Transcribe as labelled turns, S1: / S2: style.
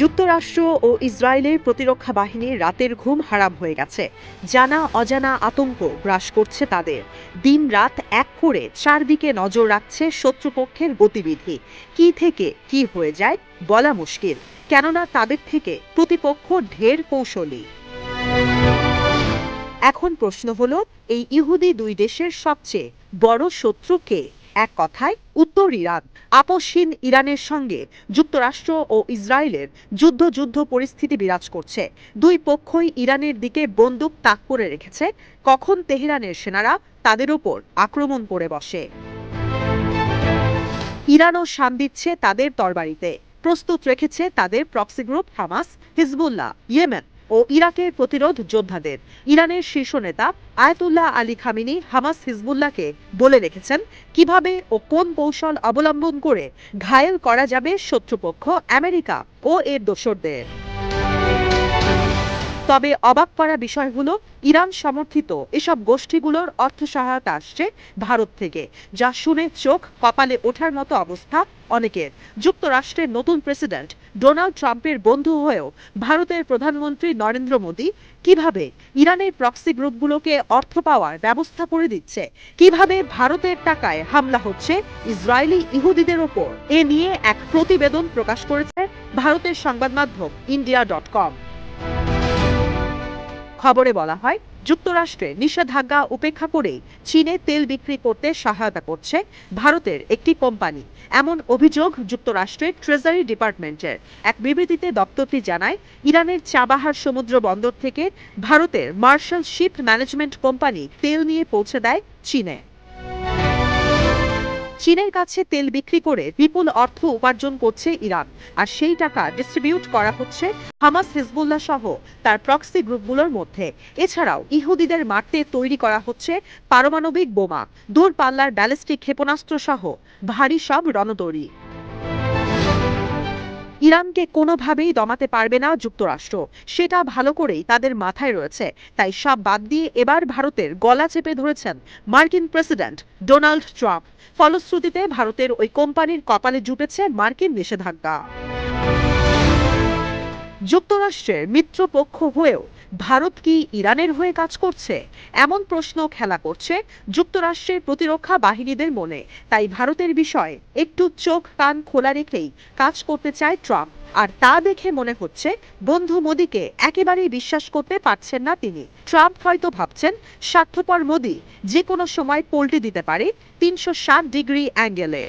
S1: যুক্তরাষ্ট্র ও ইসরায়েলের প্রতিরক্ষা বাহিনীর রাতের ঘুম হারাম হয়ে গেছে। জানা অজানা আতঙ্ক গ্রাস করছে তাদের। দিন রাত এক করে চারদিকে নজর রাখছে শত্রুপক্ষের গতিবিধি। কি থেকে কি হয়ে যায় বলা মুশকিল, কেননা তাদের থেকে প্রতিপক্ষ ঢের কৌশলী। এখন প্রশ্ন হলো, এই ইহুদি দুই দেশের সবচেয়ে বড় শত্রু কে? এক কথায় উত্তর ইরান। আপসহীন ইরানের সঙ্গে যুক্তরাষ্ট্র ও ইসরায়েলের যুদ্ধ পরিস্থিতি বিরাজ করছে। দুই পক্ষই ইরানের দিকে বন্দুক তাক করে রেখেছে, কখন তেহরানের সেনারা তাদের উপর আক্রমণ করে বসে। ইরানও শান দিচ্ছে তাদের তরবারিতে, প্রস্তুত রেখেছে তাদের proxy group Hamas, Hezbollah, Yemen ও ইরাকের প্রতিরোধ যোদ্ধাদের। ইরানের শীর্ষ নেতা আয়াতুল্লাহ আলী খামিনি হামাস হিজবুল্লাহকে বলে রেখেছেন কিভাবে ও কোন কৌশল অবলম্বন করে ঘায়েল করা যাবে শত্রুপক্ষ আমেরিকা ও এর দোসরদের। তবে অবাক করা বিষয় হলো, ইরান সমর্থিত এসব গোষ্ঠীগুলোর অর্থ সহায়তা আসছে ভারত থেকে, যা শুনে চোখ কপালে ওঠার মতো অবস্থা অনেকের। যুক্তরাষ্ট্রের নতুন প্রেসিডেন্ট ডোনাল্ড ট্রাম্পের বন্ধু হয়েও ভারতের প্রধানমন্ত্রী নরেন্দ্র মোদী কিভাবে ইরানের প্রক্সি গ্রুপগুলোকে অর্থ পাওয়ার ব্যবস্থা করে দিচ্ছে, কিভাবে ভারতের টাকায় হামলা হচ্ছে ইসরায়েলি ইহুদিদের ওপর, এ নিয়ে এক প্রতিবেদন প্রকাশ করেছে ভারতের সংবাদ মাধ্যম ইন্ডিয়া.com। খবরে বলা হয়, যুক্তরাষ্ট্রের নিষেধাজ্ঞা উপেক্ষা করেই চীনে তেল বিক্রি করতে সহায়তা করছে ভারতের একটি কোম্পানি, এমন অভিযোগ যুক্তরাষ্ট্রের ট্রেজারি ডিপার্টমেন্টের। এক বিবৃতিতে দপ্তরটি জানায়, ইরানের চাবাহার সমুদ্র বন্দর থেকে ভারতের মার্শাল শিপ ম্যানেজমেন্ট কোম্পানি তেল নিয়ে পৌঁছে দেয় চীনে। চীনের কাছে তেল বিক্রি করে বিপুল অর্থ উপার্জন করছে ইরান, আর সেই টাকা ডিস্ট্রিবিউট করা হচ্ছে হামাস, হিজবুল্লাহ সহ তার প্রক্সি গ্রুপগুলোর মধ্যে। এছাড়াও ইহুদিদের মারতে তৈরি করা হচ্ছে পারমাণবিক বোমা, দূরপাল্লার ব্যালিস্টিক ক্ষেপণাস্ত্র সহ ভারী সব রণতরী। ইরানকে কোনোভাবেই দমাতে পারবে না যুক্তরাষ্ট্র, সেটা ভালো করেই তাদের মাথায় রয়েছে। তাই সব বাদ দিয়ে এবার ভারতের গলা চেপে ধরেছেন মার্কিন প্রেসিডেন্ট ডোনাল্ড ট্রাম্প। ফলশ্রুতিতে ভারতের ওই কোম্পানির কপালে জুটেছে মার্কিন নিষেধাজ্ঞা। যুক্তরাষ্ট্রের মিত্রপক্ষ হয়েও ভারত কি ইরানের হয়ে কাজ করছে? এমন প্রশ্ন খেলা করছে যুক্তরাষ্ট্রের প্রতিরক্ষা বাহিনীদের মনে। তাই ভারতের বিষয়ে একটু চোখ কান খোলা রেখেই কাজ করতে চায় ট্রাম্প। আর তা দেখে মনে হচ্ছে বন্ধু মোদীকে একেবারেই বিশ্বাস করতে পারছেন না তিনি। ট্রাম্প হয়তো ভাবছেন, স্বার্থপর মোদী যে কোনো সময় পল্টে দিতে পারে 360 ডিগ্রি অ্যাঙ্গেলে।